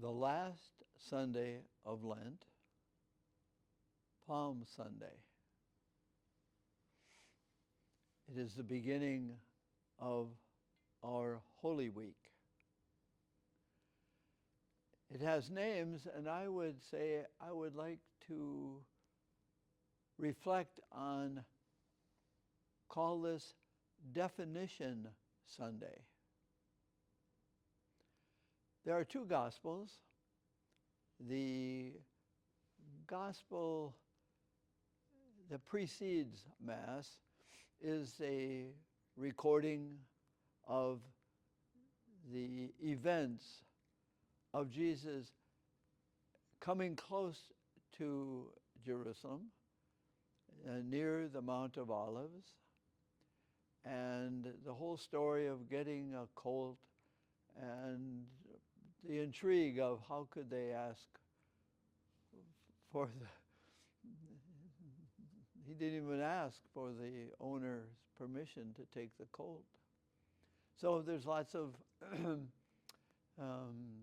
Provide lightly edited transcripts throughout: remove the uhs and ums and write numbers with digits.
The last Sunday of Lent, Palm Sunday. It is the beginning of our Holy Week. It has names, and I would say I would like to reflect on, call this Definition Sunday. There are two Gospels. The Gospel that precedes Mass is a recording of the events of Jesus coming close to Jerusalem, near the Mount of Olives, and the whole story of getting a colt and the intrigue of how could they ask for he didn't even ask for the owner's permission to take the colt. So there's lots of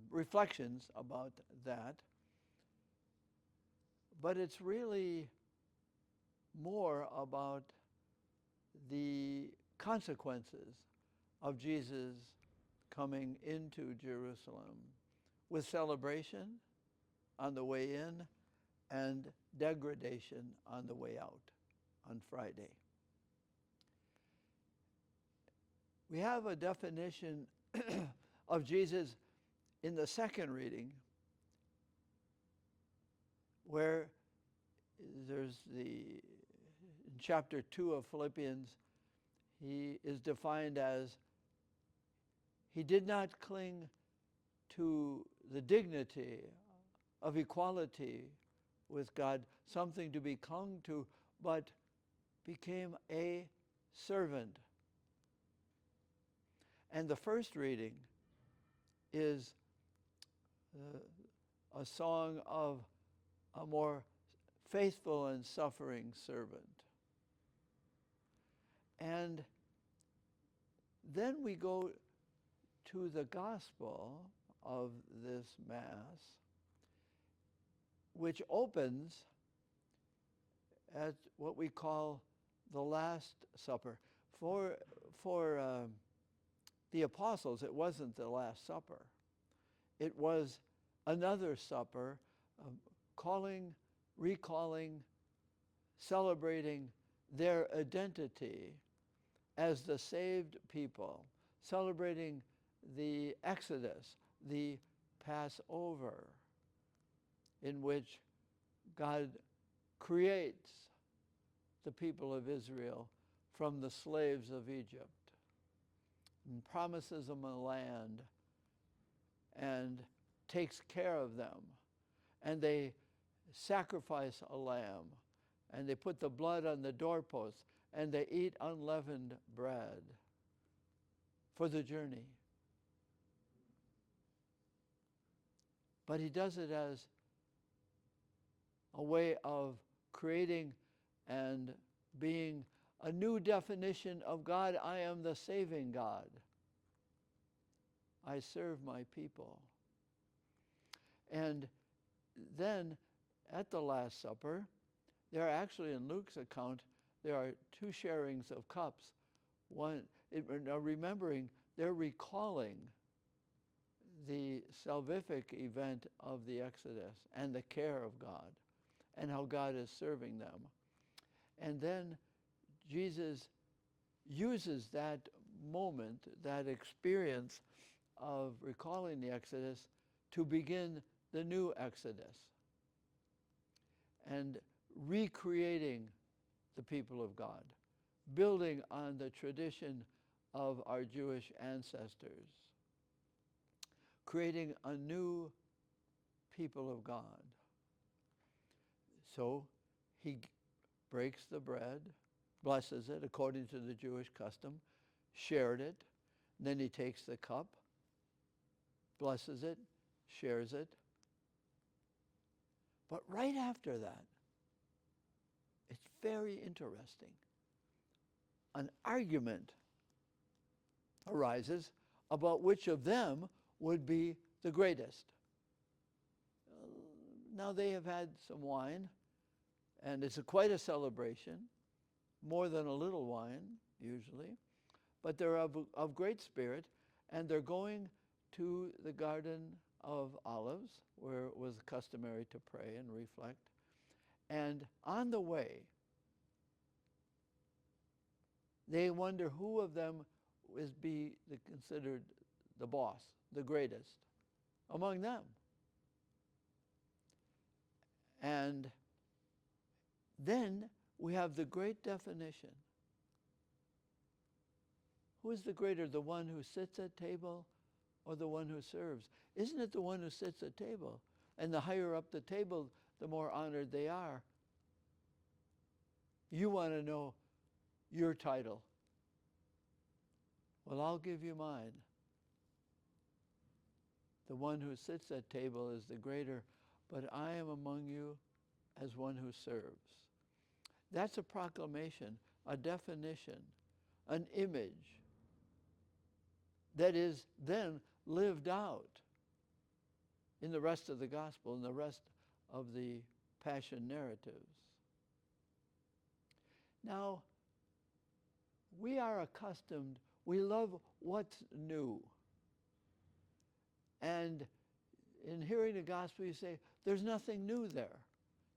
reflections about that. But it's really more about the consequences of Jesus coming into Jerusalem with celebration on the way in and degradation on the way out on Friday. We have a definition of Jesus in the second reading where there's in chapter 2 of Philippians, he is defined as he did not cling to the dignity of equality with God, something to be clung to, but became a servant. And the first reading is a song of a more faithful and suffering servant. And then we go to the gospel of this Mass, which opens at what we call the Last Supper. For the apostles, it wasn't the Last Supper. It was another supper, recalling, celebrating their identity as the saved people, celebrating the Exodus, the Passover, in which God creates the people of Israel from the slaves of Egypt and promises them a land and takes care of them. And they sacrifice a lamb and they put the blood on the doorposts and they eat unleavened bread for the journey. But he does it as a way of creating and being a new definition of God. I am the saving God. I serve my people. And then at the Last Supper, there are actually, in Luke's account, there are two sharings of cups. One, remembering, they're recalling the salvific event of the Exodus and the care of God and how God is serving them. And then Jesus uses that moment, that experience of recalling the Exodus to begin the new Exodus and recreating the people of God, building on the tradition of our Jewish ancestors, creating a new people of God. So he breaks the bread, blesses it according to the Jewish custom, shared it, then he takes the cup, blesses it, shares it. But right after that, it's very interesting. An argument arises about which of them would be the greatest. now they have had some wine, and it's quite a celebration, more than a little wine, usually. But they're of great spirit, and they're going to the Garden of Olives, where it was customary to pray and reflect. And on the way, they wonder who of them is considered the boss, the greatest among them. And then we have the great definition. Who is the greater, the one who sits at table or the one who serves? Isn't it the one who sits at table? And the higher up the table, the more honored they are. You want to know your title. Well, I'll give you mine. The one who sits at table is the greater, but I am among you as one who serves. That's a proclamation, a definition, an image that is then lived out in the rest of the gospel, in the rest of the passion narratives. Now, we are accustomed, we love what's new. And in hearing the gospel, you say, there's nothing new there.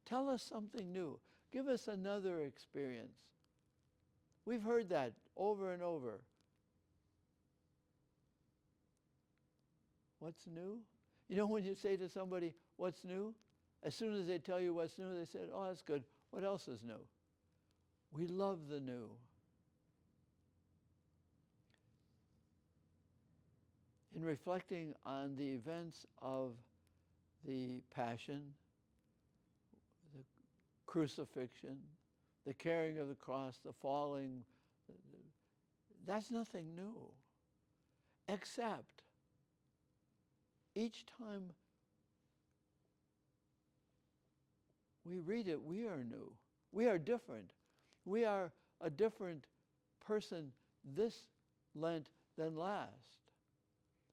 Tell us something new. Give us another experience. We've heard that over and over. What's new? You know, when you say to somebody, what's new? As soon as they tell you what's new, they say, oh, that's good. What else is new? We love the new. In reflecting on the events of the Passion, the crucifixion, the carrying of the cross, the falling, that's nothing new. Except each time we read it, we are new. We are different. We are a different person this Lent than last.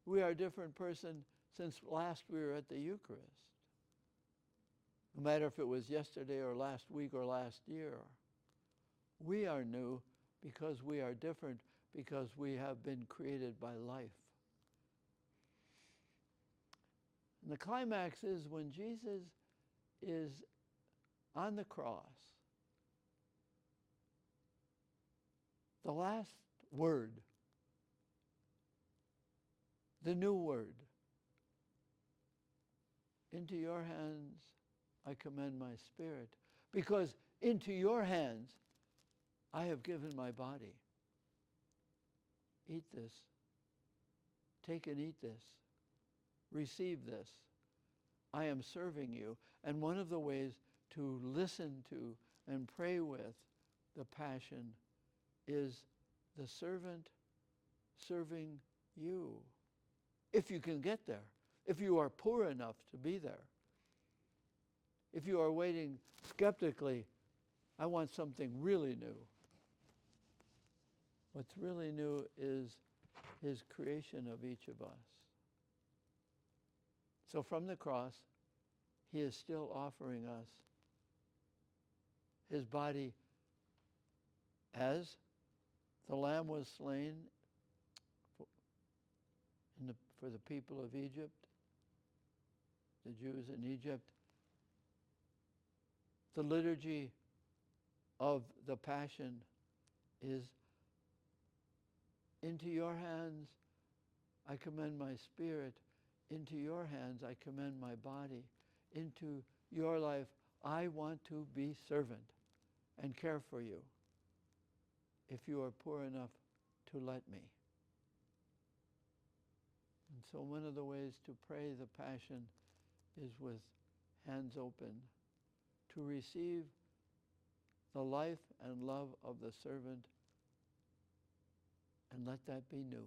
We are a different person since last we were at the Eucharist. No matter if it was yesterday or last week or last year. We are new because we are different, because we have been created by life. And the climax is when Jesus is on the cross. The last word, the new word. Into your hands I commend my spirit, because into your hands I have given my body. Eat this. Take and eat this. Receive this. I am serving you. And one of the ways to listen to and pray with the Passion is the servant serving you. If you can get there. If you are poor enough to be there. If you are waiting skeptically, I want something really new. What's really new is his creation of each of us. So from the cross, he is still offering us his body as the lamb was slain for the people of Egypt, the Jews in Egypt. The liturgy of the Passion is, into your hands I commend my spirit, into your hands I commend my body, into your life I want to be servant and care for you, if you are poor enough to let me. And so one of the ways to pray the Passion is with hands open, to receive the life and love of the servant, and let that be new.